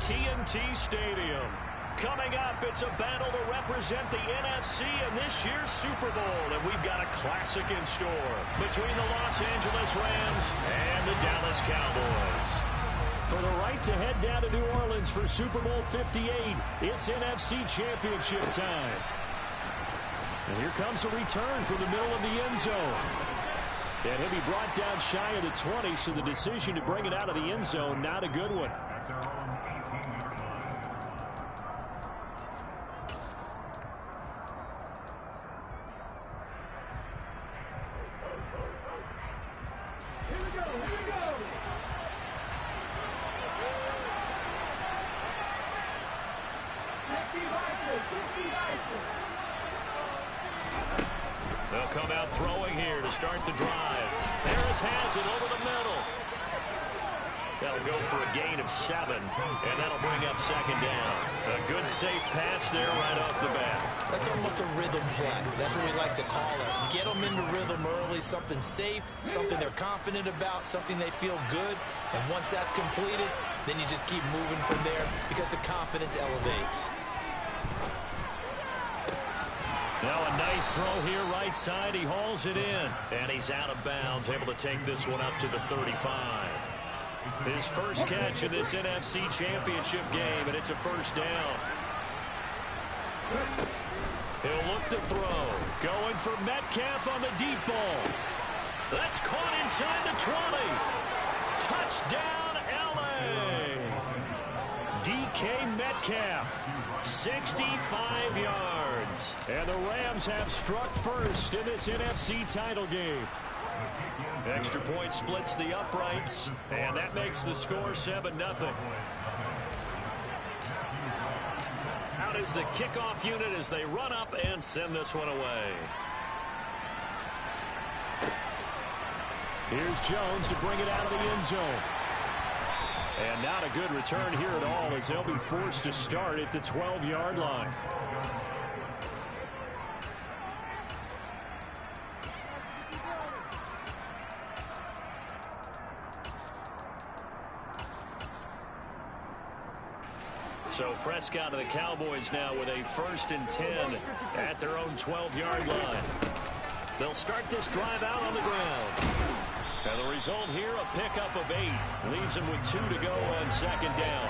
TNT Stadium. Coming up, it's a battle to represent the NFC in this year's Super Bowl, and we've got a classic in store between the Los Angeles Rams and the Dallas Cowboys. For the right to head down to New Orleans for Super Bowl 58, it's NFC Championship time. And here comes a return from the middle of the end zone. And he'll be brought down shy of the 20, so the decision to bring it out of the end zone, not a good one. They'll come out throwing here to start the drive. Harris has it over the middle. That'll go for a gain of 7, and that'll bring up second down. A good safe pass there right off the bat. That's almost a rhythm play. That's what we like to call it. Get them into rhythm early, something safe, something they're confident about, something they feel good. And once that's completed, then you just keep moving from there because the confidence elevates. Now a nice throw here right side. He hauls it in. And he's out of bounds, able to take this one up to the 35. His first catch in this NFC Championship game, and it's a first down. He'll look to throw. Going for Metcalf on the deep ball. That's caught inside the 20. Touchdown, L.A. DK Metcalf, 65 yards. And the Rams have struck first in this NFC title game. Extra point splits the uprights, and that makes the score 7-0. Out is the kickoff unit as they run up and send this one away. Here's Jones to bring it out of the end zone. And not a good return here at all as they'll be forced to start at the 12-yard line. So Prescott and the Cowboys now with a 1st and 10 at their own 12-yard line. They'll start this drive out on the ground. And the result here, a pickup of 8. Leaves them with 2 to go on second down.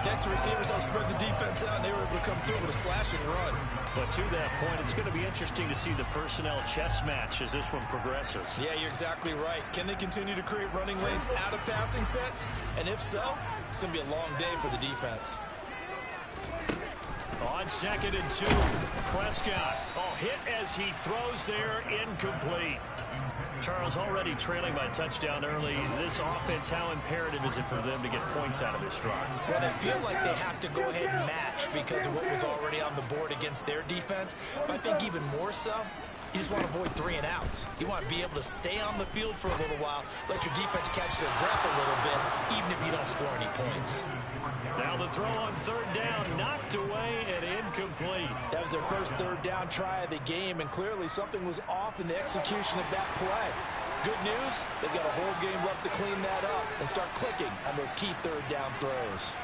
Next, the receivers help spread the defense out, and they were able to come through with a slash and run. But to that point, it's going to be interesting to see the personnel chess match as this one progresses. Yeah, you're exactly right. Can they continue to create running lanes out of passing sets? And if so, it's going to be a long day for the defense. On 2nd and 2, Prescott. Hit as he throws there, incomplete. Charles, already trailing by touchdown early. This offense, how imperative is it for them to get points out of this drive? Well, they feel like they have to go ahead and match because of what was already on the board against their defense. But I think even more so, you just want to avoid 3 and outs. You want to be able to stay on the field for a little while, let your defense catch their breath a little bit, even if you don't score any points. Now the throw on 3rd down, knocked away and incomplete. That was their first 3rd down try of the game, and clearly something was off in the execution of that play. Good news, they've got a whole game left to clean that up and start clicking on those key 3rd down throws.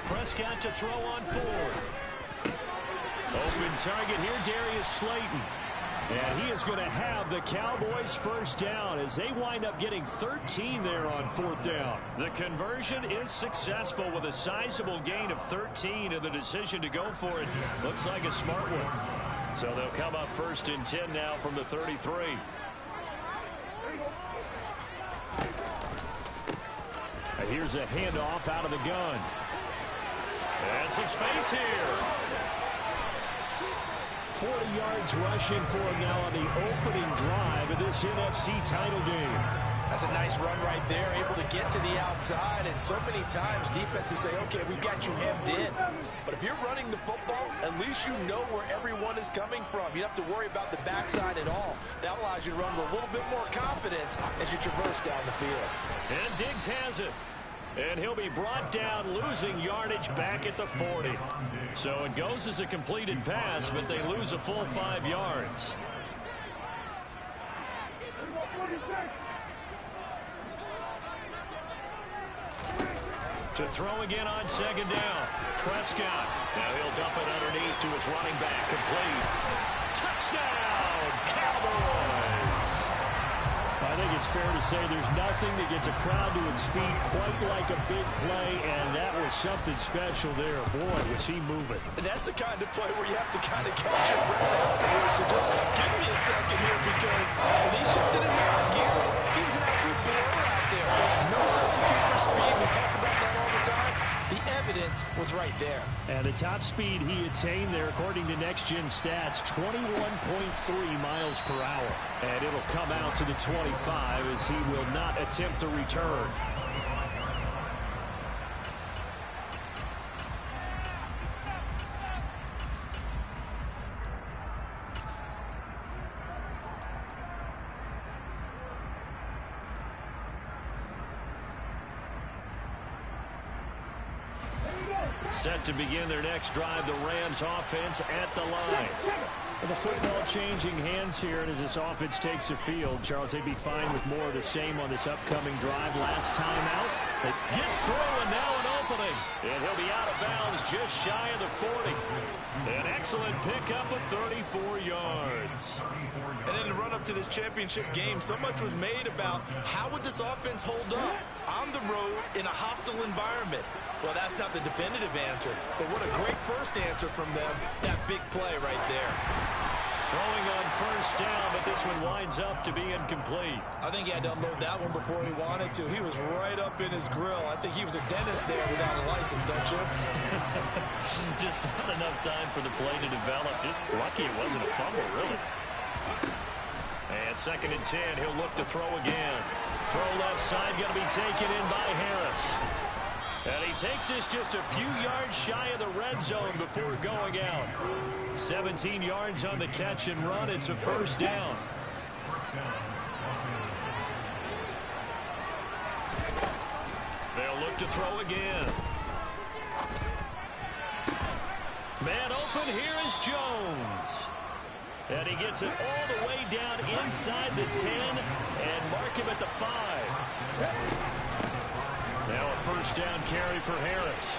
Prescott to throw on 4th. Open target here, Darius Slayton. And he is going to have the Cowboys' first down as they wind up getting 13 there on 4th down. The conversion is successful with a sizable gain of 13, and the decision to go for it looks like a smart one. So they'll come up 1st and 10 now from the 33. And here's a handoff out of the gun. And some space here. 40 yards rushing for him now on the opening drive of this NFC title game. That's a nice run right there, able to get to the outside, and so many times defenses say, okay, we've got you hemmed in. But if you're running the football, at least you know where everyone is coming from. You don't have to worry about the backside at all. That allows you to run with a little bit more confidence as you traverse down the field. And Diggs has it. And he'll be brought down, losing yardage back at the 40. So it goes as a completed pass, but they lose a full 5 yards. To throw again on second down. Prescott. Now he'll dump it underneath to his running back. Complete. Touchdown, Cowboys. I think it's fair to say there's nothing that gets a crowd to its feet quite like a big play, and that was something special there. Boy, was he moving. And that's the kind of play where you have to kind of catch your breath afterwards. So just give me a second here, because when he shifted in that gear, he was an absolute blower out there. No substitute for speed. We talk about that all the time. The evidence was right there. And the top speed he attained there, according to Next Gen Stats, 21.3 miles per hour. And it'll come out to the 25 as he will not attempt to return. Set to begin their next drive, the Rams offense at the line. The football changing hands here, and as this offense takes the field, Charles, they'd be fine with more of the same on this upcoming drive. Last time out, it gets through, and now an opening. And he'll be out of bounds just shy of the 40. An excellent pickup of 34 yards. And in the run-up to this championship game, so much was made about how would this offense hold up on the road in a hostile environment. Well, that's not the definitive answer, but what a great first answer from them. That big play right there. Throwing on first down, but this one winds up to be incomplete. I think he had to unload that one before he wanted to. He was right up in his grill. I think he was a dentist there without a license, don't you? Just not enough time for the play to develop. Just lucky it wasn't a fumble, really. And 2nd and 10, he'll look to throw again. Throw left side, going to be taken in by Harris. And he takes this just a few yards shy of the red zone before going out. 17 yards on the catch and run. It's a first down. They'll look to throw again. Man open, here is Jones. And he gets it all the way down inside the 10 and mark him at the 5. Now a first down carry for Harris.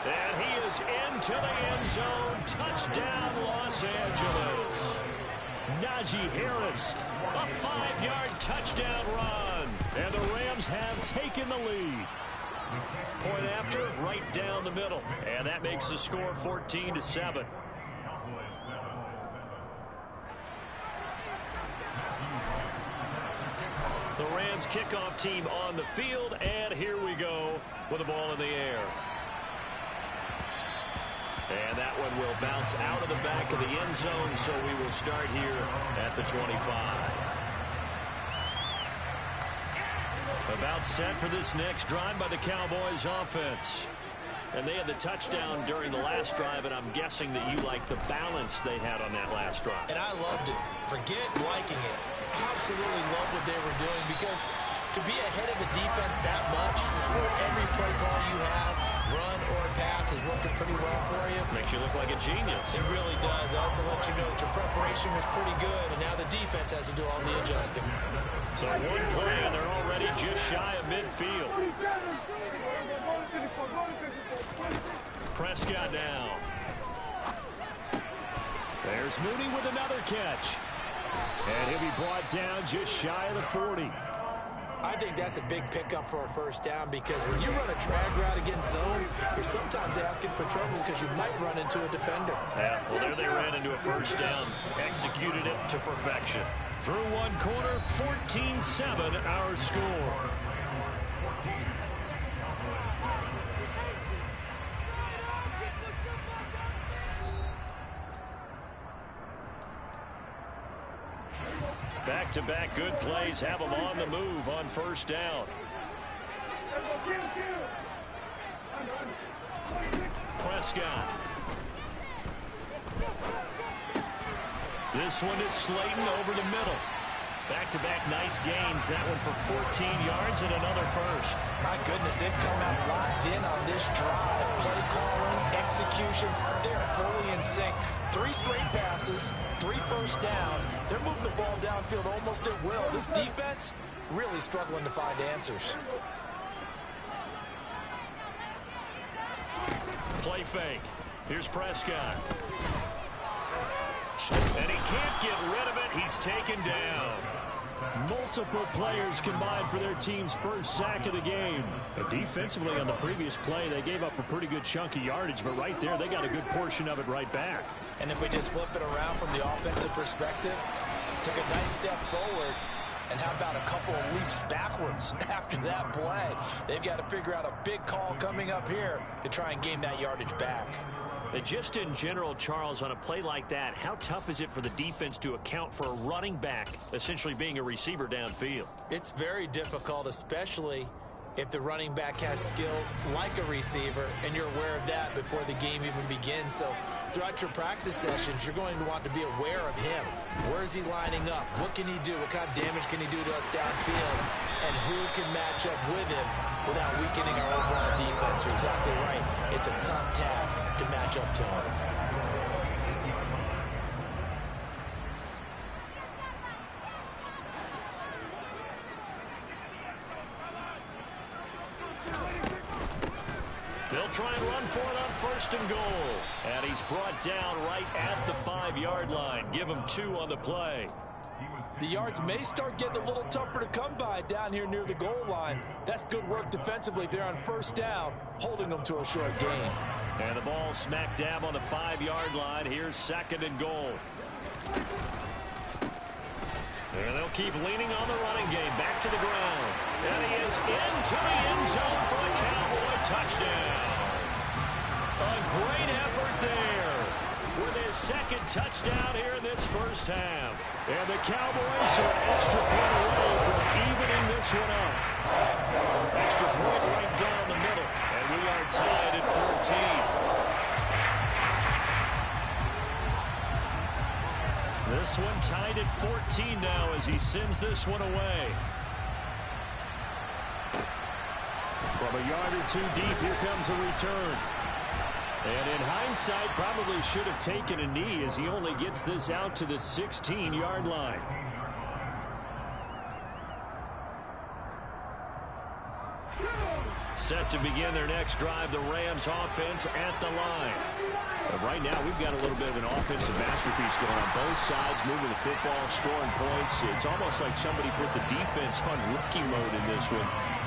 And he is into the end zone. Touchdown, Los Angeles. Najee Harris, a 5-yard touchdown run. And the Rams have taken the lead. Point after, right down the middle. And that makes the score 14-7. The Rams kickoff team on the field, and here we go with the ball in the air. And that one will bounce out of the back of the end zone, so we will start here at the 25. About set for this next drive by the Cowboys offense. And they had the touchdown during the last drive, and I'm guessing that you like the balance they had on that last drive. And I loved it. Forget liking it. Absolutely love what they were doing, because to be ahead of the defense that much, every play call you have, run or pass, is working pretty well for you. Makes you look like a genius. It really does. It also lets you know that your preparation was pretty good, and now the defense has to do all the adjusting. So one play, and they're already just shy of midfield. Prescott now. There's Mooney with another catch. And he'll be brought down just shy of the 40. I think that's a big pickup for a first down, because when you run a drag route against zone, you're sometimes asking for trouble because you might run into a defender. Yeah, well, there they ran into a first down. Executed it to perfection. Through one quarter, 14-7 our score. Back-to-back good plays have them on the move on first down. Prescott. This one is Slayton over the middle. Back-to-back nice gains. That one for 14 yards and another first. My goodness, they've come out locked in on this drive. Play calling, execution, they're fully in sync. 3 straight passes, 3 first downs. They're moving the ball downfield almost at will. This defense really struggling to find answers. Play fake. Here's Prescott. And he can't get rid of it. He's taken down. Multiple players combined for their team's first sack of the game. But defensively on the previous play, they gave up a pretty good chunk of yardage, but right there, they got a good portion of it right back. And if we just flip it around from the offensive perspective, took a nice step forward, and how about a couple of leaps backwards after that play? They've got to figure out a big call coming up here to try and gain that yardage back. And just in general, Charles, on a play like that, how tough is it for the defense to account for a running back essentially being a receiver downfield? It's very difficult, especially if the running back has skills like a receiver, and you're aware of that before the game even begins. So throughout your practice sessions, you're going to want to be aware of him. Where is he lining up? What can he do? What kind of damage can he do to us downfield? And who can match up with him without weakening our overall defense? You're exactly right. It's a tough task to match up to him. They'll try and run for it on 1st and goal. And he's brought down right at the 5-yard line. Give him 2 on the play. The yards may start getting a little tougher to come by down here near the goal line. That's good work defensively there on 1st down, holding them to a short gain. And the ball smack dab on the 5-yard line. Here's 2nd and goal. And they'll keep leaning on the running game. Back to the ground. And he is into the end zone for a Cowboy touchdown. A great effort there with his 2nd touchdown here in this first half. And the Cowboys are an extra point away from evening this one up. Extra point right down the middle. And we are tied at 14. This one tied at 14 now as he sends this one away. From a yard or 2 deep, here comes a return. And in hindsight, probably should have taken a knee as he only gets this out to the 16-yard line. Set to begin their next drive, the Rams offense at the line. But right now, we've got a little bit of an offensive masterpiece going on both sides, moving the football, scoring points. It's almost like somebody put the defense on rookie mode in this one.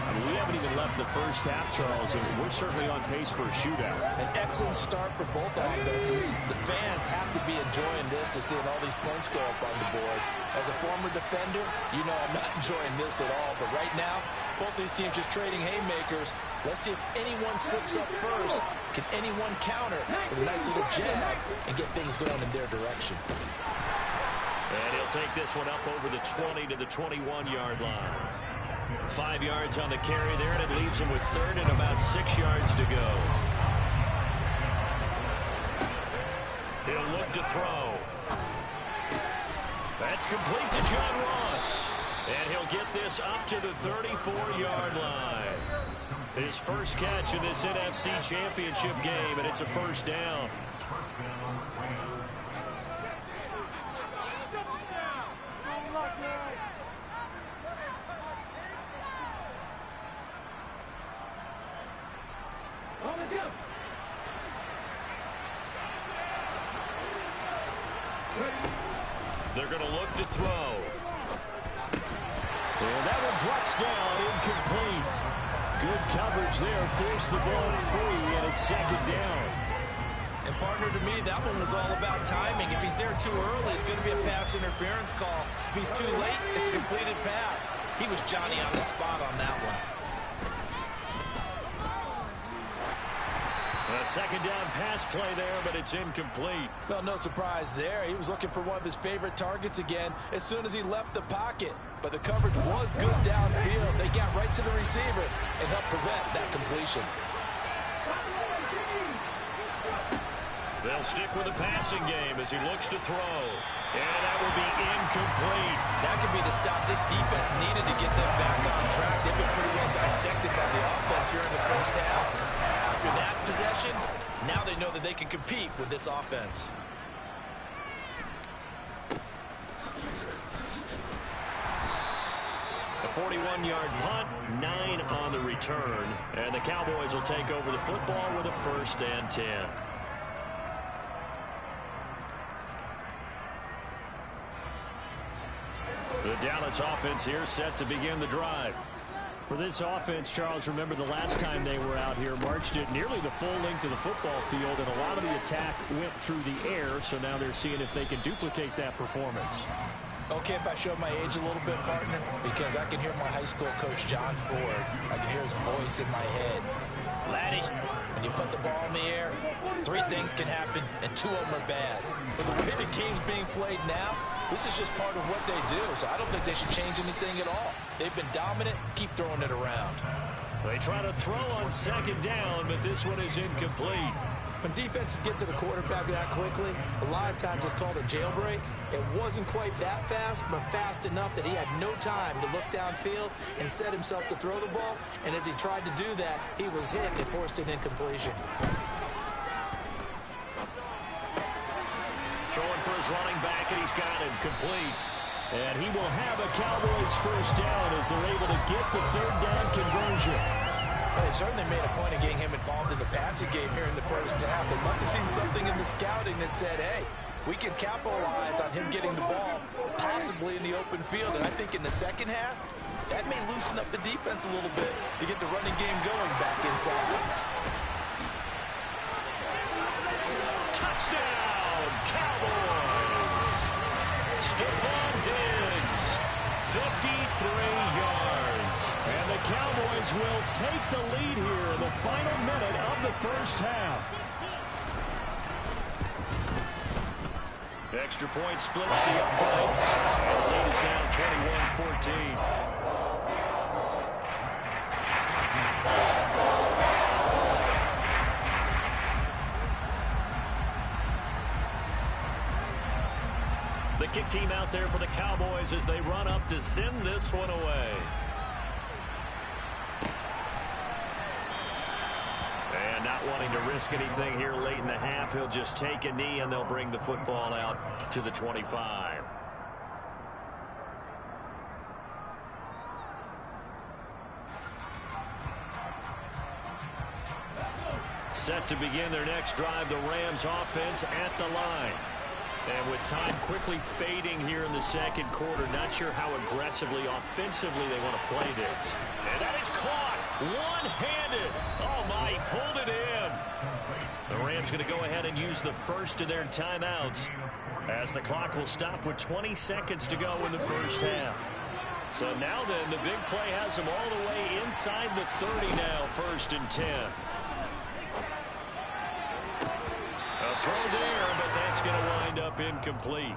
I mean, we haven't even left the first half, Charles, and we're certainly on pace for a shootout. An excellent start for both offenses. The fans have to be enjoying this to seeing all these points go up on the board. As a former defender, you know I'm not enjoying this at all. But right now, both these teams just trading haymakers. Let's see if anyone slips up first. Can anyone counter with a nice little jab and get things going in their direction? And he'll take this one up over the 20 to the 21-yard line. 5 yards on the carry there, and it leaves him with 3rd and about 6 yards to go. He'll look to throw. That's complete to John Ross. And he'll get this up to the 34-yard line. His first catch in this NFC Championship game, and it's a 1st down. They're going to look to throw. And that one drops down, incomplete. Good coverage there, forced the ball free, and it's 2nd down. And partner, to me, that one was all about timing. If he's there too early, it's going to be a pass interference call. If he's too late, it's a completed pass. He was Johnny on the spot on that one. A 2nd down pass play there, but it's incomplete. Well, no surprise there. He was looking for one of his favorite targets again as soon as he left the pocket. But the coverage was good downfield. They got right to the receiver and helped prevent that completion. They'll They'll stick with the passing game as he looks to throw. And that will be incomplete. That could be the stop this defense needed to get them back on track. They've been pretty well dissected by the offense here in the first half. After that possession, now they know that they can compete with this offense. A 41-yard punt, 9 on the return. And the Cowboys will take over the football with a 1st and 10. The Dallas offense here set to begin the drive. For this offense, Charles, remember the last time they were out here, marched it nearly the full length of the football field, and a lot of the attack went through the air, so now they're seeing if they can duplicate that performance. Okay, if I show my age a little bit, partner, because I can hear my high school coach, John Ford. I can hear his voice in my head. Laddie, when you put the ball in the air, 3 things can happen, and 2 of them are bad. But the way the game's being played now, this is just part of what they do, so I don't think they should change anything at all. They've been dominant. Keep throwing it around. They try to throw on 2nd down, but this one is incomplete. When defenses get to the quarterback that quickly, a lot of times it's called a jailbreak. It wasn't quite that fast, but fast enough that he had no time to look downfield and set himself to throw the ball. And as he tried to do that, he was hit and forced an incompletion. Throwing for his running back, and he's got it complete. And he will have a Cowboys 1st down as they're able to get the 3rd down conversion. Well, they certainly made a point of getting him involved in the passing game here in the first half. They must have seen something in the scouting that said, hey, we can capitalize on him getting the ball, possibly in the open field. And I think in the second half, that may loosen up the defense a little bit to get the running game going back inside. Touchdown, Cowboys! Stephon Diggs, 53 yards. And the Cowboys will take the lead here in the final minute of the first half. Extra point splits the uprights. And the lead is now 21-14. The kick team out there for the Cowboys as they run up to send this one away. And not wanting to risk anything here late in the half, he'll just take a knee and they'll bring the football out to the 25. Set to begin their next drive, the Rams offense at the line. And with time quickly fading here in the second quarter, not sure how aggressively, offensively they want to play this. And that is caught one-handed. Oh, my, he pulled it in. The Rams going to go ahead and use the first of their timeouts as the clock will stop with 20 seconds to go in the first half. So now then, the big play has them all the way inside the 30 now, 1st and 10. A throw there, but that's going to wind up incomplete.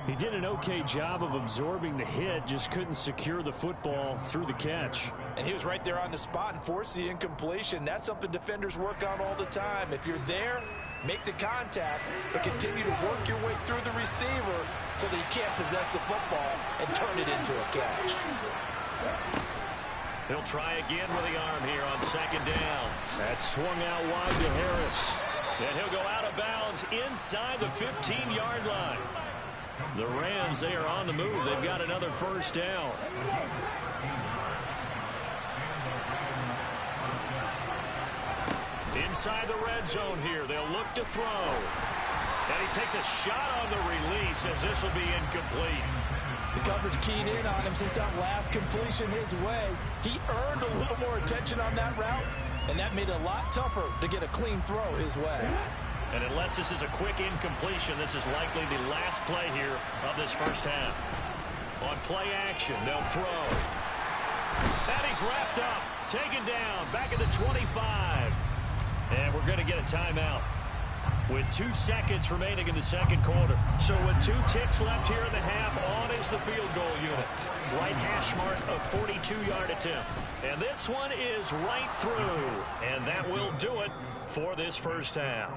He did an okay job of absorbing the hit, just couldn't secure the football through the catch. And he was right there on the spot and forced the incompletion. That's something defenders work on all the time. If you're there, make the contact, but continue to work your way through the receiver so that you can't possess the football and turn it into a catch. He'll try again with the arm here on 2nd down. That swung out wide to Harris. And he'll go out of bounds inside the 15-yard line. The Rams, they are on the move. They've got another 1st down. Inside the red zone here. They'll look to throw. And he takes a shot on the release as this will be incomplete. The coverage keyed in on him since that last completion his way. He earned a little more attention on that route, and that made it a lot tougher to get a clean throw his way. And unless this is a quick incompletion, this is likely the last play here of this first half. On play action, they'll throw. And he's wrapped up, taken down, back at the 25. And we're going to get a timeout with 2 seconds remaining in the second quarter. So with 2 ticks left here in the half, on is the field goal unit. Right hash mark, a 42-yard attempt. And this one is right through. And that will do it for this first half.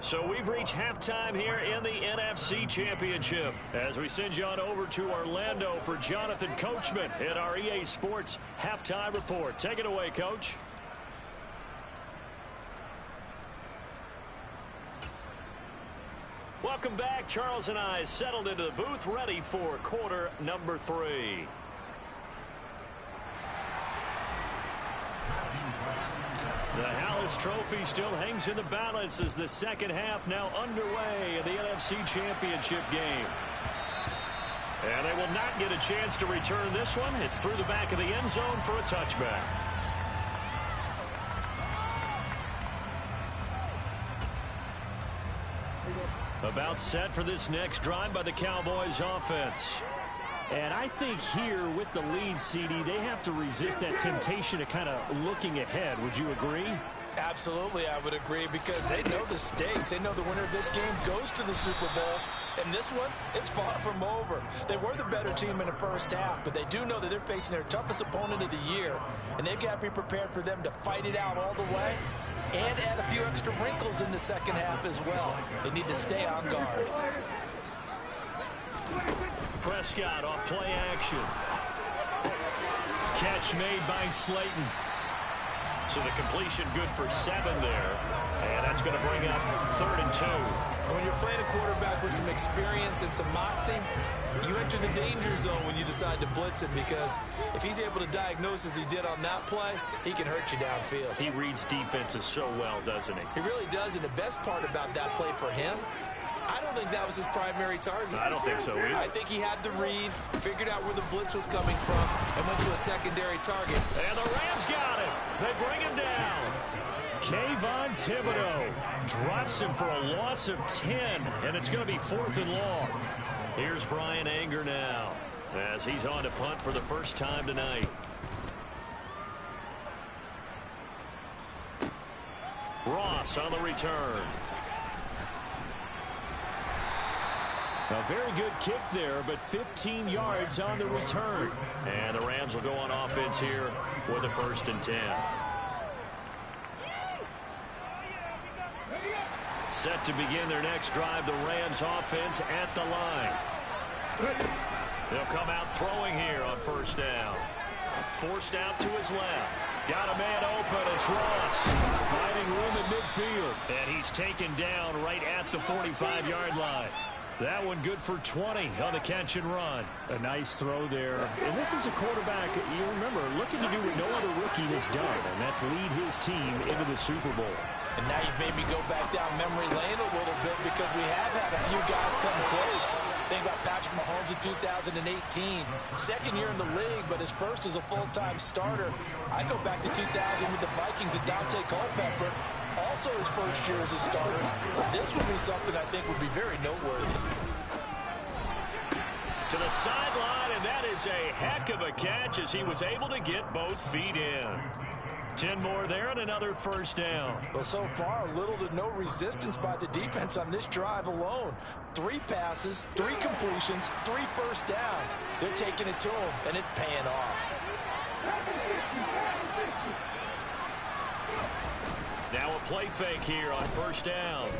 So we've reached halftime here in the NFC Championship as we send you on over to Orlando for Jonathan Coachman in our EA Sports Halftime Report. Take it away, Coach. Welcome back. Charles and I settled into the booth ready for quarter number 3. The Hallis Trophy still hangs in the balance as the second half now underway in the NFC Championship game. And they will not get a chance to return this one. It's through the back of the end zone for a touchback. About set for this next drive by the Cowboys offense. And I think here with the lead, CD, they have to resist that temptation of kind of looking ahead. Would you agree? Absolutely, I would agree, because they know the stakes. They know the winner of this game goes to the Super Bowl. And this one, it's far from over. They were the better team in the first half, but they do know that they're facing their toughest opponent of the year. And they've got to be prepared for them to fight it out all the way and add a few extra wrinkles in the second half as well. They need to stay on guard. Prescott off play action. Catch made by Slayton. So the completion good for 7 there. And that's going to bring up 3rd and 2. When you're playing a quarterback with some experience and some moxie, you enter the danger zone when you decide to blitz him, because if he's able to diagnose as he did on that play, he can hurt you downfield. He reads defenses so well, doesn't he? He really does, and the best part about that play for him, I don't think that was his primary target. I don't think so either. I think he had the read, figured out where the blitz was coming from, and went to a secondary target. And the Rams got him. They bring him down. Kayvon Thibodeaux drops him for a loss of 10, and it's going to be 4th and long. Here's Brian Anger now as he's on to punt for the first time tonight. Ross on the return. A very good kick there, but 15 yards on the return. And the Rams will go on offense here with a 1st and 10. Set to begin their next drive, the Rams offense at the line. They'll come out throwing here on 1st down. Forced out to his left. Got a man open. It's Ross. Finding room in midfield. And he's taken down right at the 45-yard line. That one good for 20 on the catch and run. A nice throw there. And this is a quarterback, you remember, looking to do what no other rookie has done, and that's lead his team into the Super Bowl. And now you've made me go back down memory lane a little bit, because we have had a few guys come close. Think about Patrick Mahomes in 2018. Second year in the league, but his first as a full-time starter. I go back to 2000 with the Vikings and Dante Culpepper. Also his first year as a starter. But this would be something I think would be very noteworthy. To the sideline, and that is a heck of a catch as he was able to get both feet in. 10 more there and another 1st down. Well, so far, little to no resistance by the defense on this drive alone. 3 passes, 3 completions, 3 first downs. They're taking it to him, and it's paying off. Now a play fake here on 1st down.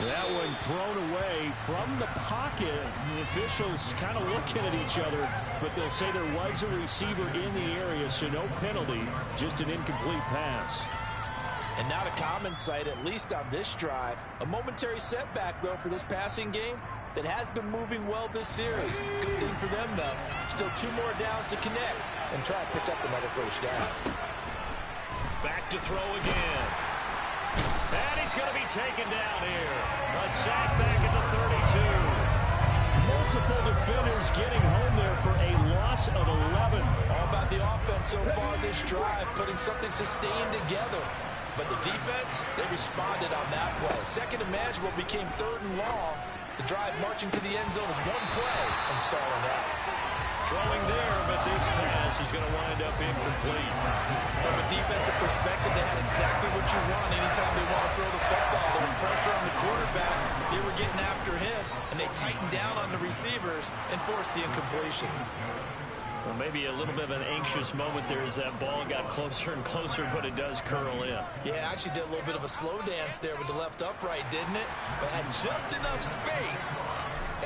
That one thrown away from the pocket. The officials kind of looking at each other, but they'll say there was a receiver in the area, so no penalty, just an incomplete pass. And not a common sight, at least on this drive. A momentary setback, though, for this passing game that has been moving well this series. Good thing for them, though. Still 2 more downs to connect and try to pick up another 1st down. Back to throw again. And he's going to be taken down here. A sack back at the 32. Multiple defenders getting home there for a loss of 11. All about the offense so far this drive, putting something sustained together. But the defense, they responded on that play. Second and manageable became 3rd and long. The drive marching to the end zone is 1 play from stalling out. Throwing there, but this pass is going to wind up incomplete. From a defensive perspective, they had exactly what you want anytime they want to throw the football. There was pressure on the quarterback. They were getting after him, and they tightened down on the receivers and forced the incompletion. Well, maybe a little bit of an anxious moment there as that ball got closer and closer, but it does curl in. Yeah, actually did a little bit of a slow dance there with the left upright, didn't it? But had just enough space,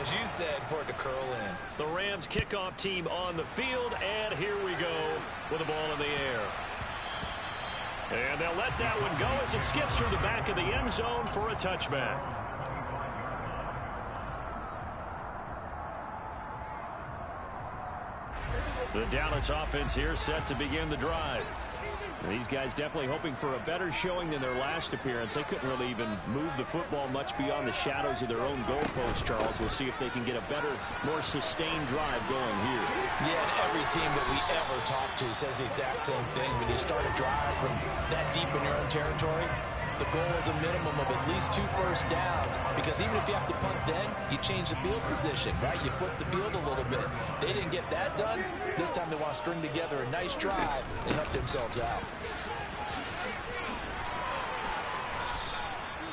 as you said, for it to curl in. The Rams kickoff team on the field, and here we go with the ball in the air. And they'll let that one go as it skips through the back of the end zone for a touchback. The Dallas offense here set to begin the drive. These guys definitely hoping for a better showing than their last appearance. They couldn't really even move the football much beyond the shadows of their own goalpost, Charles. We'll see if they can get a better, more sustained drive going here. Yeah, and every team that we ever talk to says the exact same thing. When you start a drive from that deep in your own territory, the goal is a minimum of at least 2 first downs, because even if you have to punt then, you change the field position, right? You flip the field a little bit. They didn't get that done. This time they want to string together a nice drive and help themselves out.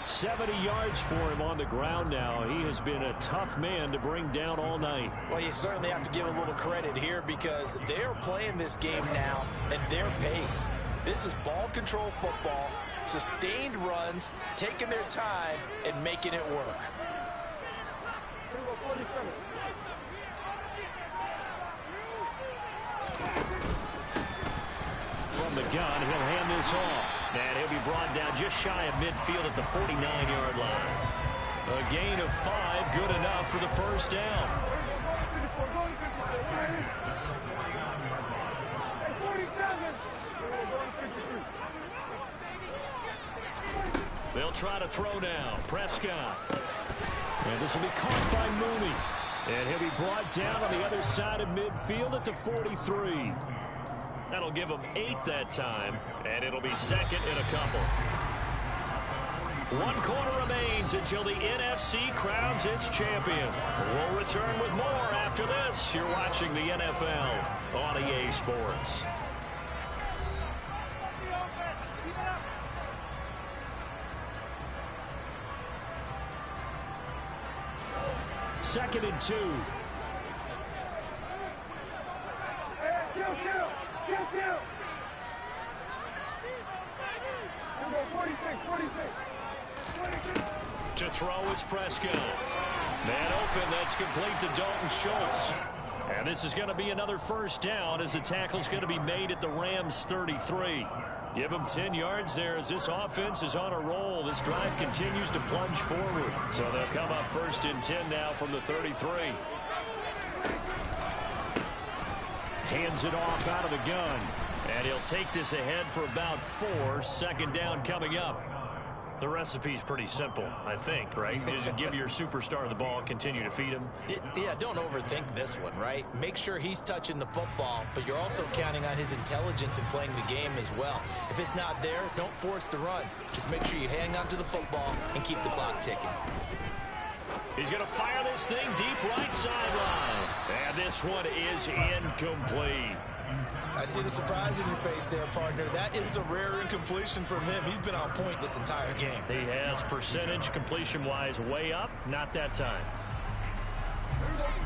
70 yards for him on the ground now. He has been a tough man to bring down all night. Well, you certainly have to give a little credit here because they're playing this game now at their pace. This is ball control football. Sustained runs, taking their time, and making it work. From the gun, he'll hand this off. And he'll be brought down just shy of midfield at the 49-yard line. A gain of 5, good enough for the first down. They'll try to throw now. Prescott. And this will be caught by Mooney. And he'll be brought down on the other side of midfield at the 43. That'll give him 8 that time. And it'll be second in a couple. 1 quarter remains until the NFC crowns its champion. We'll return with more after this. You're watching the NFL on EA Sports. Second and 2. To throw is Prescott. Man open, that's complete to Dalton Schultz. And this is going to be another first down as the tackle's going to be made at the Rams 33. Give them 10 yards there as this offense is on a roll. This drive continues to plunge forward. So they'll come up first and 10 now from the 33. Hands it off out of the gun. And he'll take this ahead for about 4. Second down coming up. The recipe's pretty simple, I think, right? Just give your superstar the ball, continue to feed him. Yeah, don't overthink this one, right? Make sure he's touching the football, but you're also counting on his intelligence in playing the game as well. If it's not there, don't force the run. Just make sure you hang on to the football and keep the clock ticking. He's going to fire this thing deep right sideline. And this one is incomplete. I see the surprise in your face there, partner. That is a rare incompletion from him. He's been on point this entire game. He has percentage completion-wise way up. Not that time.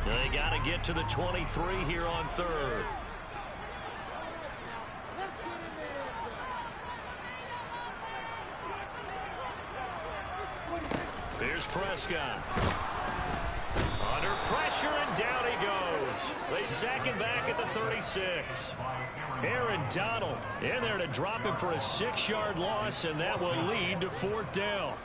They got to get to the 23 here on third. Here's Prescott. Under pressure, and down he goes. They sack him back at the 36. Aaron Donald in there to drop him for a 6-yard loss, and that will lead to 4th down.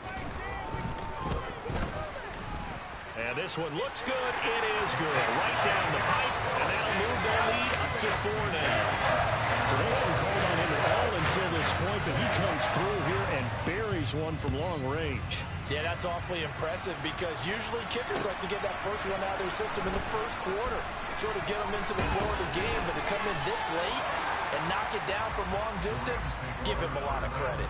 And this one looks good. It is good. Right down the pipe, and that'll move their lead up to 4 now. So they haven't called on him at all until this point, but he comes through here and buries one from long range. Yeah, that's awfully impressive because usually kickers like to get that first one out of their system in the first quarter, sort of get them into the flow of the game, but to come in this late and knock it down from long distance, give him a lot of credit.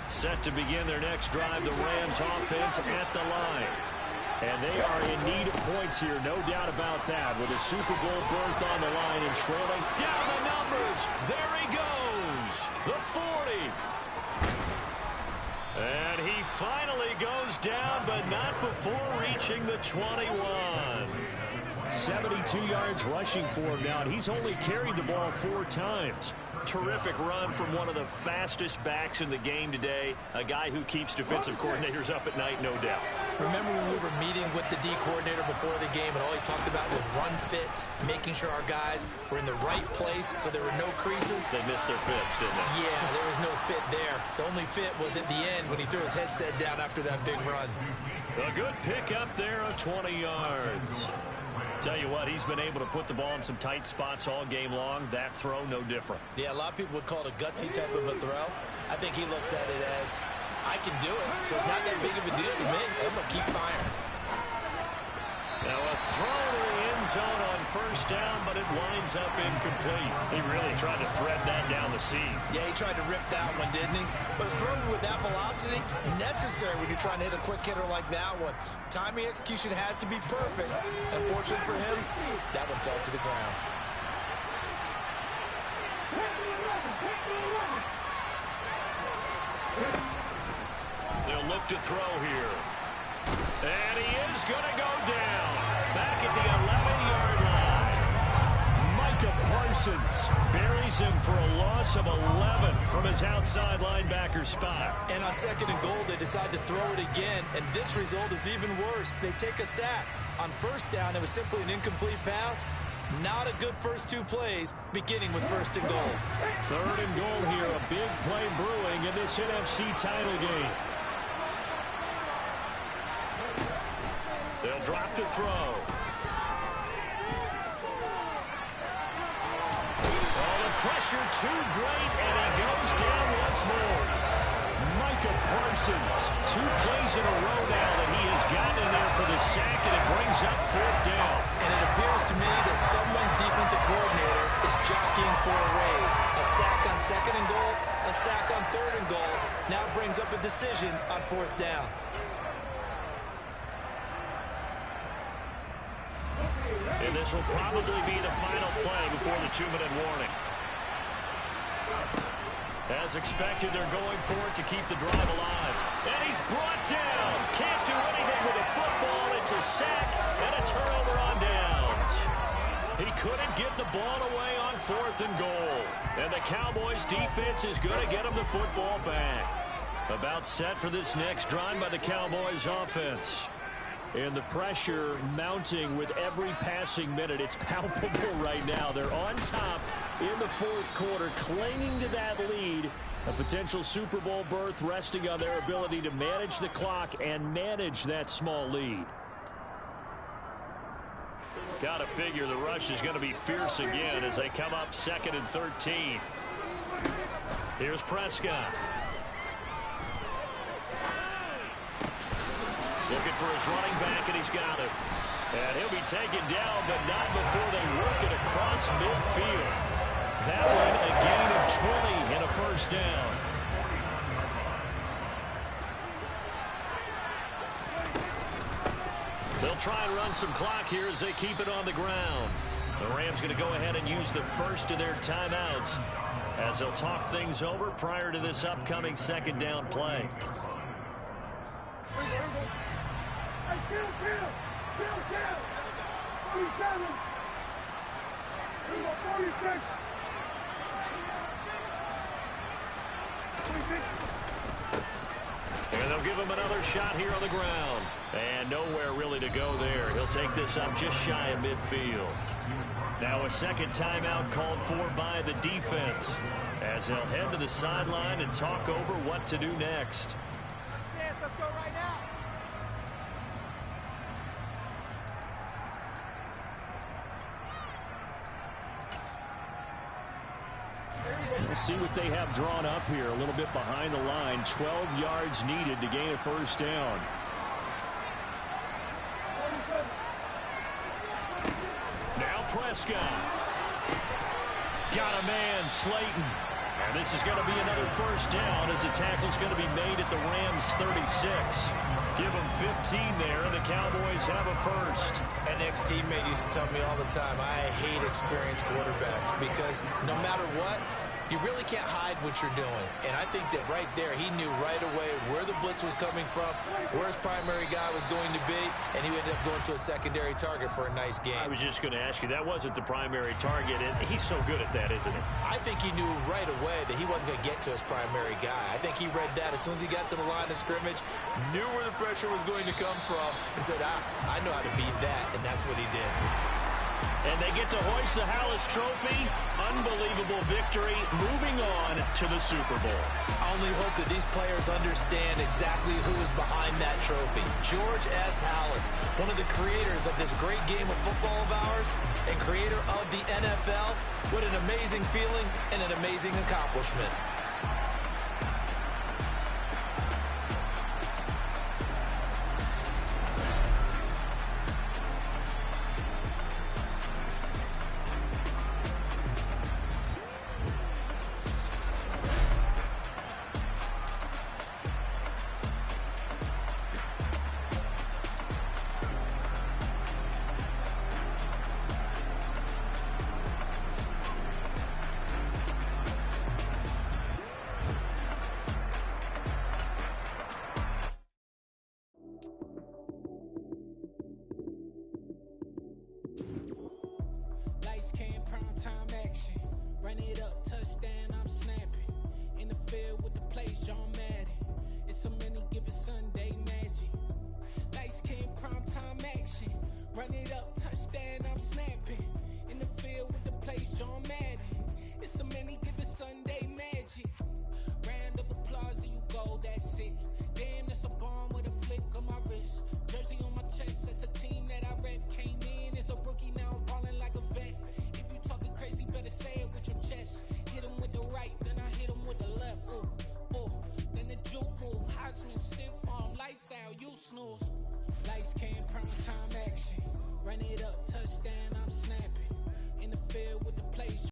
Set to begin their next drive, the Rams offense at the line. And they are in need of points here, no doubt about that. With a Super Bowl berth on the line and trailing down the numbers. There he goes. The 40. And he finally goes down, but not before reaching the 21. 72 yards rushing for him now, and he's only carried the ball 4 times. Terrific run from one of the fastest backs in the game today, a guy who keeps defensive coordinators up at night, no doubt. Remember when we were meeting with the D coordinator before the game, and all he talked about was run fits, making sure our guys were in the right place so there were no creases. They missed their fits, didn't they? Yeah, there was no fit there. The only fit was at the end when he threw his headset down after that big run. A good pick up there of 20 yards. Tell you what, he's been able to put the ball in some tight spots all game long. That throw, no different. Yeah, a lot of people would call it a gutsy type of a throw. I think he looks at it as, I can do it, so it's not that big of a deal to me. I'm going to keep firing. Now a throw to the end zone on first down, but it winds up incomplete. He really tried to thread that down the seam. Yeah, he tried to rip that one, didn't he? But throwing with that velocity, necessary when you're trying to hit a quick hitter like that one. Timing execution has to be perfect. Unfortunately for him, that one fell to the ground. They'll look to throw here. And he is going to go down. Back at the 11-yard line. Micah Parsons buries him for a loss of 11 from his outside linebacker spot. And on 2nd and goal, they decide to throw it again. And this result is even worse. They take a sack. On first down, it was simply an incomplete pass. Not a good first 2 plays, beginning with 1st and goal. 3rd and goal here. A big play brewing in this NFC title game. They'll drop to throw. Oh, the pressure too great, and he goes down once more. Micah Parsons, 2 plays in a row now that he has gotten in there for the sack, and it brings up 4th down. And it appears to me that someone's defensive coordinator is jockeying for a raise. A sack on 2nd and goal, a sack on 3rd and goal. Now brings up a decision on 4th down. And this will probably be the final play before the 2-minute warning. As expected, they're going for it to keep the drive alive. And he's brought down. Can't do anything with a football. It's a sack and a turnover on downs. He couldn't get the ball away on 4th and goal. And the Cowboys defense is going to get him the football back. About set for this next drive by the Cowboys offense. And the pressure mounting with every passing minute. It's palpable right now. They're on top in the 4th quarter, clinging to that lead. A potential Super Bowl berth resting on their ability to manage the clock and manage that small lead. Got to figure the rush is going to be fierce again as they come up 2nd and 13. Here's Prescott. Looking for his running back, and he's got it. And he'll be taken down, but not before they work it across midfield. That one, a gain of 20 and a 1st down. They'll try and run some clock here as they keep it on the ground. The Rams going to go ahead and use the first of their timeouts as they'll talk things over prior to this upcoming 2nd down play. And they'll give him another shot here on the ground. And nowhere really to go there. He'll take this up just shy of midfield. Now a 2nd timeout called for by the defense as they'll head to the sideline and talk over what to do next. Let's go right now. We'll see what they have drawn up here. A little bit behind the line. 12 yards needed to gain a 1st down. Now Prescott. Got a man, Slayton. And this is going to be another first down as the tackle's going to be made at the Rams 36. Give them 15 there, and the Cowboys have a first. An ex-teammate used to tell me all the time, I hate experienced quarterbacks because no matter what, you really can't hide what you're doing. And I think that right there, he knew right away where the blitz was coming from, where his primary guy was going to be, and he ended up going to a secondary target for a nice game. I was just going to ask you, that wasn't the primary target, and he's so good at that, isn't he? I think he knew right away that he wasn't going to get to his primary guy. I think he read that as soon as he got to the line of scrimmage, knew where the pressure was going to come from, and said, I know how to beat that, and that's what he did. And they get to hoist the Hallis Trophy. Unbelievable victory. Moving on to the Super Bowl. I only hope that these players understand exactly who is behind that trophy. George S. Hallis, one of the creators of this great game of football of ours and creator of the NFL. What an amazing feeling and an amazing accomplishment.